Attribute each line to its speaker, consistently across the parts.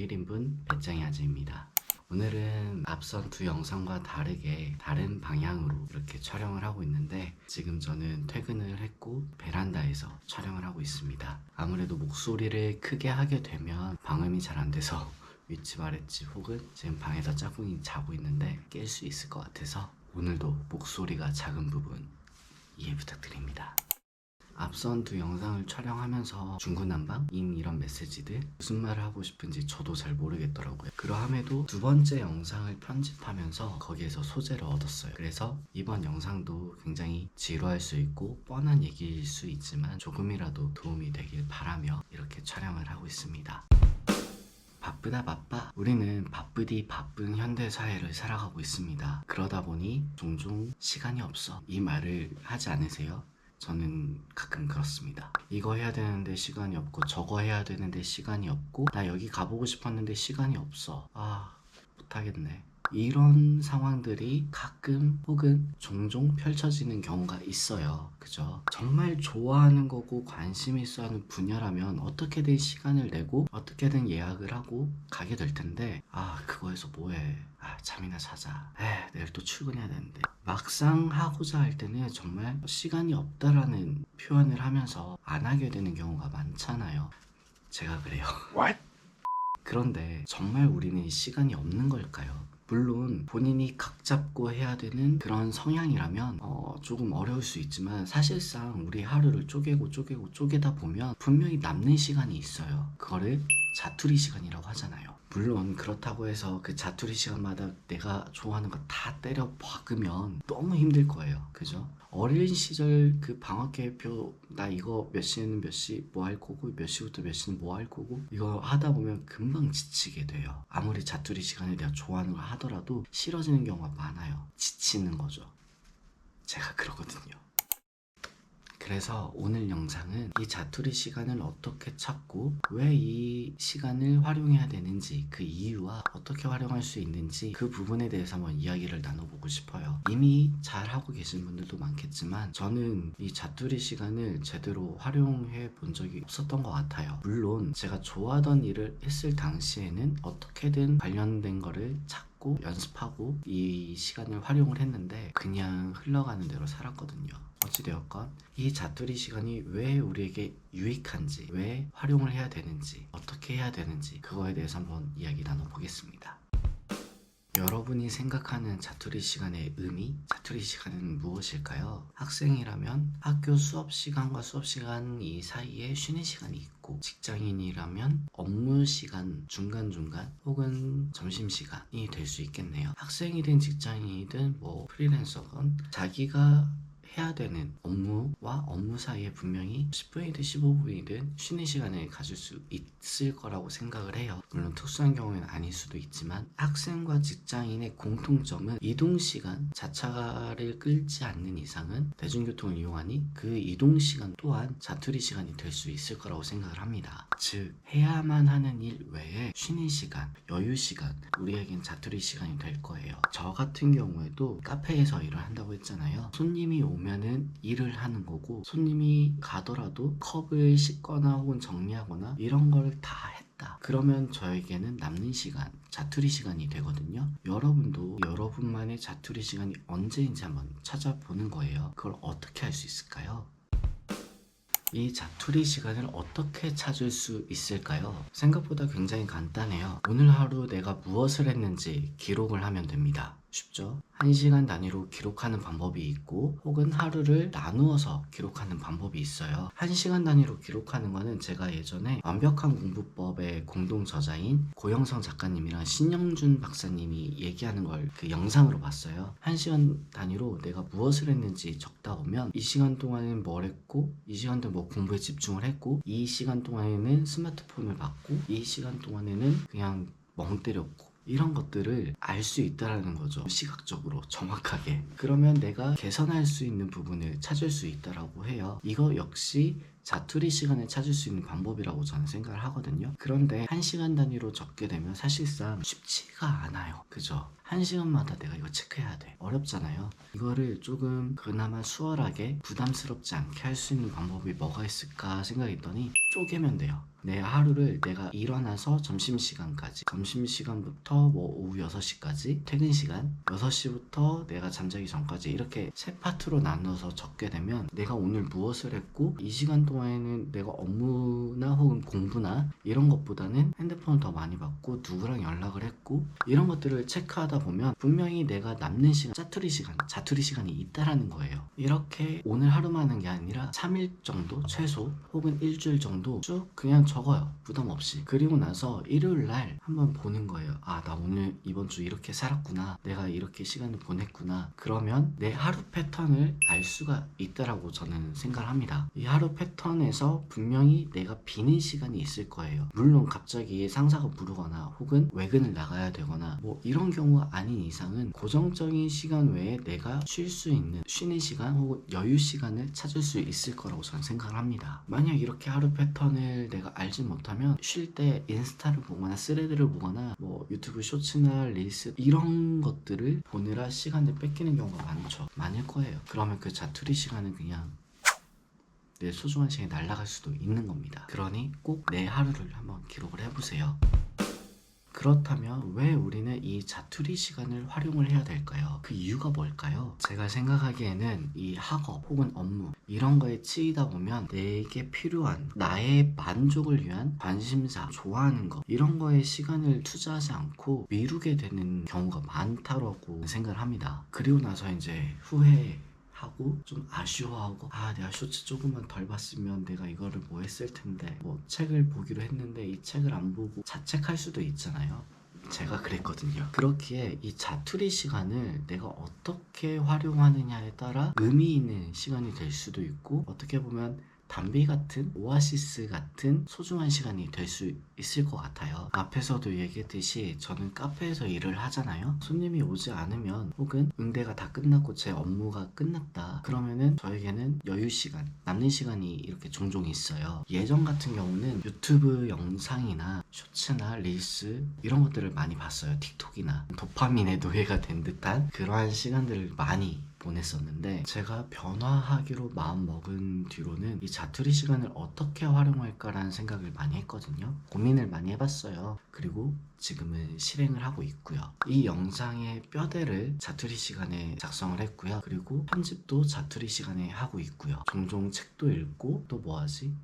Speaker 1: 1인분 배짱이 아재입니다. 오늘은 앞선 두 영상과 다르게 다른 방향으로 이렇게 촬영을 하고 있는데, 지금 저는 퇴근을 했고 베란다에서 촬영을 하고 있습니다. 아무래도 목소리를 크게 하게 되면 방음이 잘 안 돼서 윗집 아랫집 혹은 지금 방에서 짝꿍이 자고 있는데 깰 수 있을 것 같아서 오늘도 목소리가 작은 부분 이해 부탁드립니다. 앞선 두 영상을 촬영하면서 중구난방인 이런 메시지들, 무슨 말을 하고 싶은지 저도 잘 모르겠더라고요. 그러함에도 두 번째 영상을 편집하면서 거기에서 소재를 얻었어요. 그래서 이번 영상도 굉장히 지루할 수 있고 뻔한 얘기일 수 있지만 조금이라도 도움이 되길 바라며 이렇게 촬영을 하고 있습니다. 바쁘다 바빠. 우리는 바쁘디 바쁜 현대사회를 살아가고 있습니다. 그러다 보니 종종 시간이 없어, 이 말을 하지 않으세요? 저는 가끔 그렇습니다. 이거 해야 되는데 시간이 없고, 저거 해야 되는데 시간이 없고, 나 여기 가보고 싶었는데 시간이 없어. 못하겠네. 이런 상황들이 가끔 혹은 종종 펼쳐지는 경우가 있어요. 그죠? 정말 좋아하는 거고 관심 있어 하는 분야라면 어떻게든 시간을 내고 어떻게든 예약을 하고 가게 될 텐데, 그거에서 뭐해? 잠이나 자자. 내일 또 출근해야 되는데. 막상 하고자 할 때는 정말 시간이 없다라는 표현을 하면서 안 하게 되는 경우가 많잖아요. 제가 그래요. What? 그런데 정말 우리는 시간이 없는 걸까요? 물론 본인이 각 잡고 해야 되는 그런 성향이라면 조금 어려울 수 있지만, 사실상 우리 하루를 쪼개다 보면 분명히 남는 시간이 있어요. 그거를 자투리 시간이라고 하잖아요. 물론 그렇다고 해서 그 자투리 시간마다 내가 좋아하는 거 다 때려 박으면 너무 힘들 거예요. 그죠? 어린 시절 그 방학 계획표, 나 이거 몇 시에는 몇 시 뭐 할 거고, 몇 시부터 몇 시는 뭐 할 거고, 이거 하다 보면 금방 지치게 돼요. 아무리 자투리 시간에 내가 좋아하는 걸 하더라도 싫어지는 경우가 많아요. 지치는 거죠. 제가 그러거든요. 그래서 오늘 영상은 이 자투리 시간을 어떻게 찾고 왜 이 시간을 활용해야 되는지, 그 이유와 어떻게 활용할 수 있는지, 그 부분에 대해서 한번 이야기를 나눠보고 싶어요. 이미 잘 하고 계신 분들도 많겠지만 저는 이 자투리 시간을 제대로 활용해 본 적이 없었던 것 같아요. 물론 제가 좋아하던 일을 했을 당시에는 어떻게든 관련된 거를 찾고 연습하고 이 시간을 활용을 했는데 그냥 흘러가는 대로 살았거든요. 어찌되었건 이 자투리 시간이 왜 우리에게 유익한지, 왜 활용을 해야 되는지, 어떻게 해야 되는지, 그거에 대해서 한번 이야기 나눠보겠습니다. 여러분이 생각하는 자투리 시간의 의미? 자투리 시간은 무엇일까요? 학생이라면 학교 수업 시간과 수업 시간 이 사이에 쉬는 시간이 있고, 직장인이라면 업무 시간 중간중간 혹은 점심시간이 될 수 있겠네요. 학생이든 직장인이든 프리랜서건 자기가 해야 되는 업무와 업무 사이에 분명히 10분이든 15분이든 쉬는 시간을 가질 수 있을 거라고 생각을 해요. 물론 특수한 경우에는 아닐 수도 있지만, 학생과 직장인의 공통점은 이동시간, 자차를 끌지 않는 이상은 대중교통을 이용하니 그 이동시간 또한 자투리 시간이 될 수 있을 거라고 생각을 합니다. 즉, 해야만 하는 일 외에 쉬는 시간, 여유 시간, 우리에겐 자투리 시간이 될 거예요. 저 같은 경우에도 카페에서 일을 한다고 했잖아요. 손님이 오면은 일을 하는 거고, 손님이 가더라도 컵을 씻거나 혹은 정리하거나 이런 걸 다 했다 그러면 저에게는 남는 시간, 자투리 시간이 되거든요. 여러분도 여러분만의 자투리 시간이 언제인지 한번 찾아보는 거예요. 그걸 어떻게 할 수 있을까요? 이 자투리 시간을 어떻게 찾을 수 있을까요? 생각보다 굉장히 간단해요. 오늘 하루 내가 무엇을 했는지 기록을 하면 됩니다. 쉽죠? 1시간 단위로 기록하는 방법이 있고, 혹은 하루를 나누어서 기록하는 방법이 있어요. 1시간 단위로 기록하는 거는 제가 예전에 완벽한 공부법의 공동 저자인 고영성 작가님이랑 신영준 박사님이 얘기하는 걸 그 영상으로 봤어요. 1시간 단위로 내가 무엇을 했는지 적다 보면 이 시간 동안에는 뭘 했고, 이 시간 동안 공부에 집중을 했고, 이 시간 동안에는 스마트폰을 봤고, 이 시간 동안에는 그냥 멍 때렸고, 이런 것들을 알 수 있다라는 거죠. 시각적으로 정확하게. 그러면 내가 개선할 수 있는 부분을 찾을 수 있다라고 해요. 이거 역시 자투리 시간을 찾을 수 있는 방법이라고 저는 생각을 하거든요. 그런데 1시간 단위로 적게 되면 사실상 쉽지가 않아요. 그죠? 1시간마다 내가 이거 체크해야 돼. 어렵잖아요. 이거를 조금 그나마 수월하게 부담스럽지 않게 할 수 있는 방법이 뭐가 있을까 생각했더니 쪼개면 돼요. 내 하루를 내가 일어나서 점심시간까지, 점심시간부터 뭐 오후 6시까지, 퇴근시간 6시부터 내가 잠자기 전까지 이렇게 세 파트로 나눠서 적게 되면 내가 오늘 무엇을 했고 이 시간 동안에는 내가 업무나 혹은 공부나 이런 것보다는 핸드폰을 더 많이 받고 누구랑 연락을 했고 이런 것들을 체크하다 보면 분명히 내가 남는 시간, 자투리 시간이 있다라는 거예요. 이렇게 오늘 하루만 하는 게 아니라 3일 정도 최소 혹은 일주일 정도 쭉 그냥 적어요. 부담 없이. 그리고 나서 일요일날 한번 보는 거예요. 아, 나 오늘 이번 주 이렇게 살았구나. 내가 이렇게 시간을 보냈구나. 그러면 내 하루 패턴을 알 수가 있다라고 저는 생각을 합니다. 이 하루 패턴에서 분명히 내가 비는 시간이 있을 거예요. 물론 갑자기 상사가 부르거나 혹은 외근을 나가야 되거나 뭐 이런 경우가 아닌 이상은 고정적인 시간 외에 내가 쉴 수 있는 쉬는 시간 혹은 여유 시간을 찾을 수 있을 거라고 저는 생각을 합니다. 만약 이렇게 하루 패턴을 내가 알지 못하면 쉴 때 인스타를 보거나 스레드를 보거나 뭐 유튜브 쇼츠나 릴스 이런 것들을 보느라 시간을 뺏기는 경우가 많을 거예요. 그러면 그 자투리 시간은 그냥 내 소중한 시간이 날아갈 수도 있는 겁니다. 그러니 꼭 내 하루를 한번 기록을 해보세요. 그렇다면 왜 우리는 이 자투리 시간을 활용을 해야 될까요? 그 이유가 뭘까요? 제가 생각하기에는 이 학업 혹은 업무 이런 거에 치이다 보면 내게 필요한 나의 만족을 위한 관심사, 좋아하는 거 이런 거에 시간을 투자하지 않고 미루게 되는 경우가 많다고 생각을 합니다. 그리고 나서 이제 하고 좀 아쉬워하고 아 내가 쇼츠 조금만 덜 봤으면 내가 이거를 뭐 했을 텐데 뭐 책을 보기로 했는데 이 책을 안 보고 자책할 수도 있잖아요. 제가 그랬거든요. 그렇기에 이 자투리 시간을 내가 어떻게 활용하느냐에 따라 의미 있는 시간이 될 수도 있고 어떻게 보면 담비 같은 오아시스 같은 소중한 시간이 될 수 있을 것 같아요. 앞에서도 얘기했듯이 저는 카페에서 일을 하잖아요. 손님이 오지 않으면 혹은 응대가 다 끝났고 제 업무가 끝났다 그러면은 저에게는 여유 시간, 남는 시간이 이렇게 종종 있어요. 예전 같은 경우는 유튜브 영상이나 쇼츠나 릴스 이런 것들을 많이 봤어요. 틱톡이나 도파민의 노예가 된 듯한 그러한 시간들을 많이 보냈었는데 제가 변화하기로 마음 먹은 뒤로는 이 자투리 시간을 어떻게 활용할까라는 생각을 많이 했거든요. 고민을 많이 해봤어요. 그리고 지금은 실행을 하고 있고요. 이 영상의 뼈대를 자투리 시간에 작성을 했고요. 그리고 편집도 자투리 시간에 하고 있고요. 종종 책도 읽고 또 뭐하지?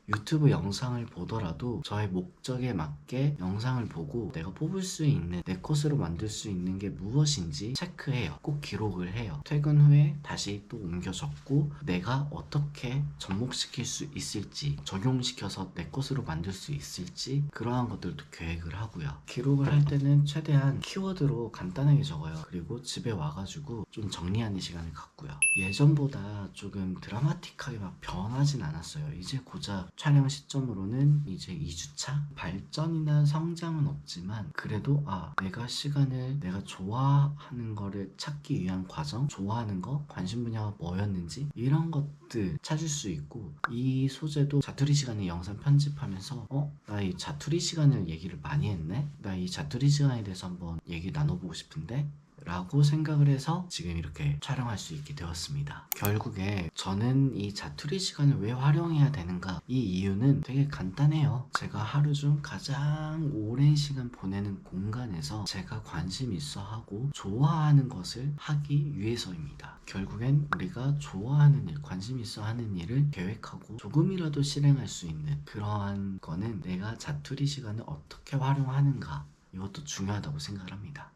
Speaker 1: 유튜브 영상을 보더라도 저의 목적에 맞게 영상을 보고 내가 뽑을 수 있는 내 컷으로 만들 수 있는 게 무엇인지 체크해요. 꼭 기록을 해요. 퇴근 후에 다시 또 옮겨 적고 내가 어떻게 접목시킬 수 있을지 적용시켜서 내 컷으로 만들 수 있을지 그러한 것들도 계획을 하고요. 기록을 할 때는 최대한 키워드로 간단하게 적어요. 그리고 집에 와가지고 좀 정리하는 시간을 갖고요. 예전보다 조금 드라마틱하게 막 변하진 않았어요. 이제 고작 촬영 시점으로는 이제 2주차? 발전이나 성장은 없지만 그래도 내가 시간을 내가 좋아하는 거를 찾기 위한 과정, 좋아하는 거, 관심 분야가 뭐였는지 이런 것들 찾을 수 있고 이 소재도 자투리 시간에 영상 편집하면서 나 이 자투리 시간을 얘기를 많이 했네? 나 이 자투리 시간에 대해서 한번 얘기 나눠보고 싶은데? 라고 생각을 해서 지금 이렇게 촬영할 수 있게 되었습니다. 결국에 저는 이 자투리 시간을 왜 활용해야 되는가? 이 이유는 되게 간단해요. 제가 하루 중 가장 오랜 시간 보내는 공간에서 제가 관심 있어 하고 좋아하는 것을 하기 위해서입니다. 결국엔 우리가 좋아하는 일, 관심 있어 하는 일을 계획하고 조금이라도 실행할 수 있는 그러한 거는 내가 자투리 시간을 어떻게 활용하는가 이것도 중요하다고 생각을 합니다.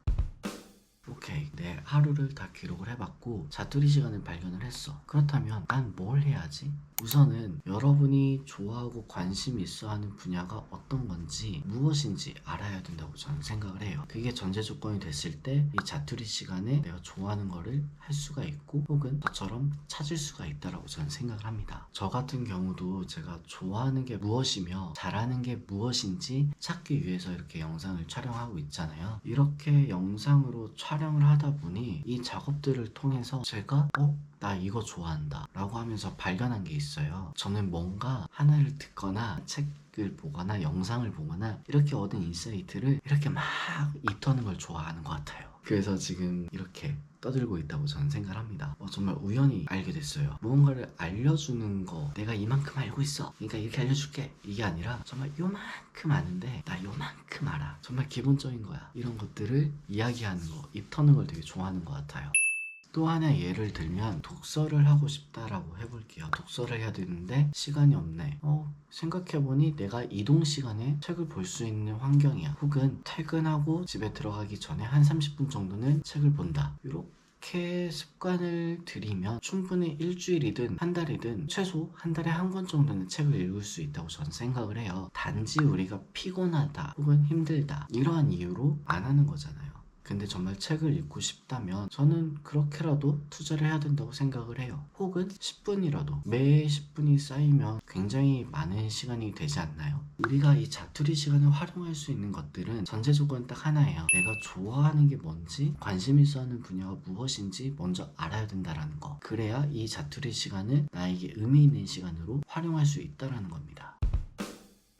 Speaker 1: 오케이, 내 하루를 다 기록을 해봤고 자투리 시간을 발견을 했어. 그렇다면 난 뭘 해야지? 우선은 여러분이 좋아하고 관심 있어 하는 분야가 어떤 건지 무엇인지 알아야 된다고 저는 생각을 해요. 그게 전제 조건이 됐을 때 이 자투리 시간에 내가 좋아하는 거를 할 수가 있고 혹은 저처럼 찾을 수가 있다라고 저는 생각을 합니다. 저 같은 경우도 제가 좋아하는 게 무엇이며 잘하는 게 무엇인지 찾기 위해서 이렇게 영상을 촬영하고 있잖아요. 이렇게 영상으로 촬영을 하다 보니 이 작업들을 통해서 제가 나 이거 좋아한다 라고 하면서 발견한 게 있어요. 저는 뭔가 하나를 듣거나 책을 보거나 영상을 보거나 이렇게 얻은 인사이트를 이렇게 막 입터는 걸 좋아하는 것 같아요. 그래서 지금 이렇게 떠들고 있다고 저는 생각을 합니다. 정말 우연히 알게 됐어요. 무언가를 알려주는 거, 내가 이만큼 알고 있어, 그러니까 이렇게 알려줄게, 이게 아니라 정말 요만큼 아는데 나 요만큼 알아, 정말 기본적인 거야, 이런 것들을 이야기하는 거, 입 터는 걸 되게 좋아하는 것 같아요. 또 하나 예를 들면 독서를 하고 싶다라고 해볼게요. 독서를 해야 되는데 시간이 없네. 생각해보니 내가 이동 시간에 책을 볼 수 있는 환경이야. 혹은 퇴근하고 집에 들어가기 전에 한 30분 정도는 책을 본다. 이렇게 습관을 들이면 충분히 일주일이든 한 달이든 최소 한 달에 한 권 정도는 책을 읽을 수 있다고 저는 생각을 해요. 단지 우리가 피곤하다 혹은 힘들다 이러한 이유로 안 하는 거잖아요. 근데 정말 책을 읽고 싶다면 저는 그렇게라도 투자를 해야 된다고 생각을 해요. 혹은 10분이라도, 매 10분이 쌓이면 굉장히 많은 시간이 되지 않나요? 우리가 이 자투리 시간을 활용할 수 있는 것들은 전제 조건 딱 하나예요. 내가 좋아하는 게 뭔지, 관심 있어 하는 분야가 무엇인지 먼저 알아야 된다는 거. 그래야 이 자투리 시간을 나에게 의미 있는 시간으로 활용할 수 있다는 겁니다.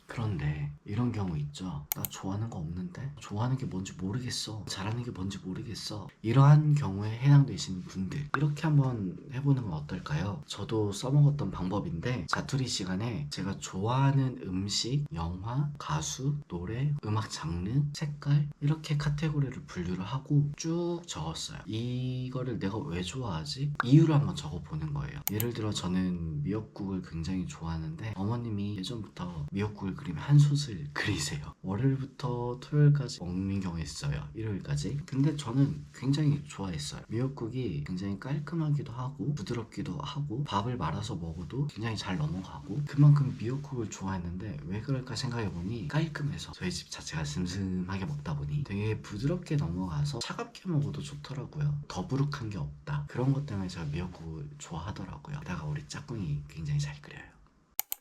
Speaker 1: 그런데 이런 경우 있죠. 나 좋아하는 거 없는데? 좋아하는 게 뭔지 모르겠어. 잘하는 게 뭔지 모르겠어. 이러한 경우에 해당되시는 분들, 이렇게 한번 해보는 건 어떨까요? 저도 써먹었던 방법인데, 자투리 시간에 제가 좋아하는 음식, 영화, 가수, 노래, 음악 장르, 색깔, 이렇게 카테고리를 분류를 하고 쭉 적었어요. 이거를 내가 왜 좋아하지? 이유를 한번 적어보는 거예요. 예를 들어 저는 미역국을 굉장히 좋아하는데 어머님이 예전부터 미역국을 그리면 한 솥을 그리세요. 월요일부터 토요일까지 먹는 경우가 있어요. 일요일까지. 근데 저는 굉장히 좋아했어요. 미역국이 굉장히 깔끔하기도 하고 부드럽기도 하고 밥을 말아서 먹어도 굉장히 잘 넘어가고, 그만큼 미역국을 좋아했는데 왜 그럴까 생각해보니 깔끔해서, 저희 집 자체가 슴슴하게 먹다 보니 되게 부드럽게 넘어가서 차갑게 먹어도 좋더라고요. 더부룩한 게 없다. 그런 것 때문에 제가 미역국을 좋아하더라고요. 게다가 우리 짝꿍이 굉장히 잘 끓여요.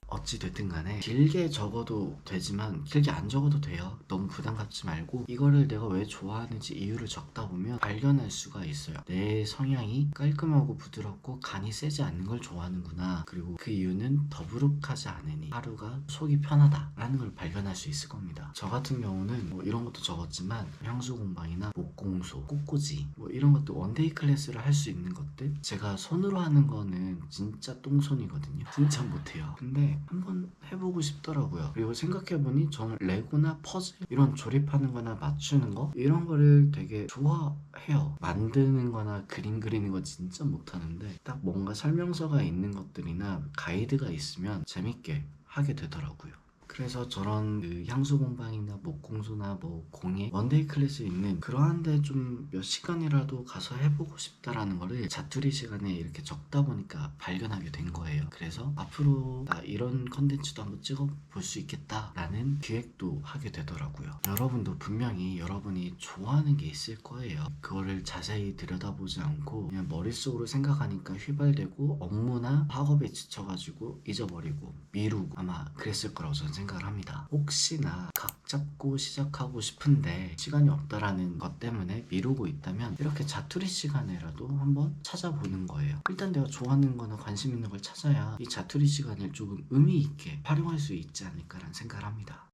Speaker 1: 어찌됐든 간에 길게 적어도 되지만 길게 안 적어도 돼요. 너무 부담 갖지 말고 이거를 내가 왜 좋아하는지 이유를 적다 보면 발견할 수가 있어요. 내 성향이 깔끔하고 부드럽고 간이 세지 않는 걸 좋아하는구나, 그리고 그 이유는 더부룩하지 않으니 하루가 속이 편하다 라는 걸 발견할 수 있을 겁니다. 저 같은 경우는 뭐 이런 것도 적었지만 향수공방이나 목공소, 꽃꽂이 뭐 이런 것도 원데이 클래스를 할 수 있는 것들, 제가 손으로 하는 거는 진짜 똥손이거든요. 진짜 못해요. 근데 한번 해보고 싶더라고요. 그리고 생각해보니 저는 레고나 퍼즐 이런 조립하는 거나 맞추는 거 이런 거를 되게 좋아해요. 만드는 거나 그림 그리는 거 진짜 못하는데 딱 뭔가 설명서가 있는 것들이나 가이드가 있으면 재밌게 하게 되더라고요. 그래서 저런 향수 공방이나 목공소나 뭐 공예 원데이 클래스 있는 그러한 데 좀 몇 시간이라도 가서 해보고 싶다라는 거를 자투리 시간에 이렇게 적다 보니까 발견하게 된 거예요. 그래서 앞으로 나 이런 컨텐츠도 한번 찍어볼 수 있겠다라는 기획도 하게 되더라고요. 여러분도 분명히 여러분이 좋아하는 게 있을 거예요. 그거를 자세히 들여다보지 않고 그냥 머릿속으로 생각하니까 휘발되고 업무나 학업에 지쳐가지고 잊어버리고 미루고 아마 그랬을 거라고 저는 생각을 합니다. 혹시나 각 잡고 시작하고 싶은데 시간이 없다라는 것 때문에 미루고 있다면 이렇게 자투리 시간에라도 한번 찾아보는 거예요. 일단 내가 좋아하는 거나 관심 있는 걸 찾아야 이 자투리 시간을 조금 의미 있게 활용할 수 있지 않을까라는 생각을 합니다.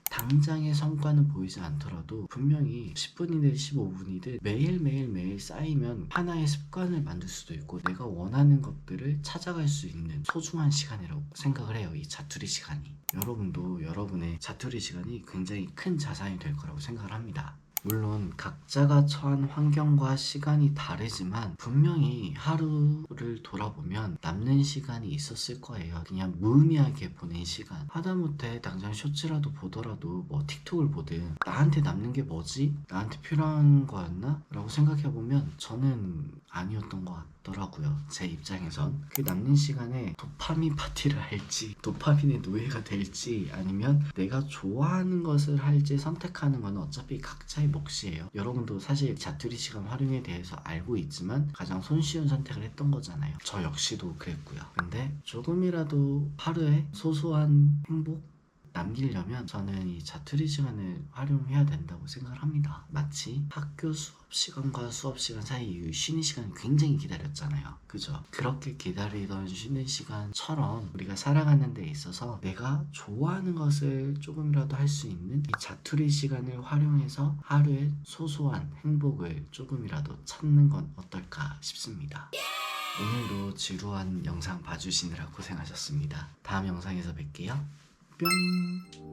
Speaker 1: 당장의 성과는 보이지 않더라도 분명히 10분이든 15분이든 매일 쌓이면 하나의 습관을 만들 수도 있고 내가 원하는 것들을 찾아갈 수 있는 소중한 시간이라고 생각을 해요. 이 자투리 시간이. 여러분도 여러분의 자투리 시간이 굉장히 큰 자산이 될 거라고 생각을 합니다. 물론 각자가 처한 환경과 시간이 다르지만 분명히 하루를 돌아보면 남는 시간이 있었을 거예요. 그냥 무의미하게 보낸 시간, 하다못해 당장 쇼츠라도 보더라도 뭐 틱톡을 보든 나한테 남는 게 뭐지? 나한테 필요한 거였나? 라고 생각해보면 저는 아니었던 것 같더라고요. 제 입장에선. 그 남는 시간에 도파민 파티를 할지 도파민의 노예가 될지 아니면 내가 좋아하는 것을 할지 선택하는 건 어차피 각자의 몫이에요. 여러분도 사실 자투리 시간 활용에 대해서 알고 있지만 가장 손쉬운 선택을 했던 거잖아요. 저 역시도 그랬고요. 근데 조금이라도 하루에 소소한 행복, 남기려면 저는 이 자투리 시간을 활용해야 된다고 생각을 합니다. 마치 학교 수업 시간과 수업 시간 사이 쉬는 시간을 굉장히 기다렸잖아요. 그죠? 그렇게 기다리던 쉬는 시간처럼 우리가 살아가는 데 있어서 내가 좋아하는 것을 조금이라도 할 수 있는 이 자투리 시간을 활용해서 하루의 소소한 행복을 조금이라도 찾는 건 어떨까 싶습니다. 오늘도 지루한 영상 봐주시느라 고생하셨습니다. 다음 영상에서 뵐게요. 뿅!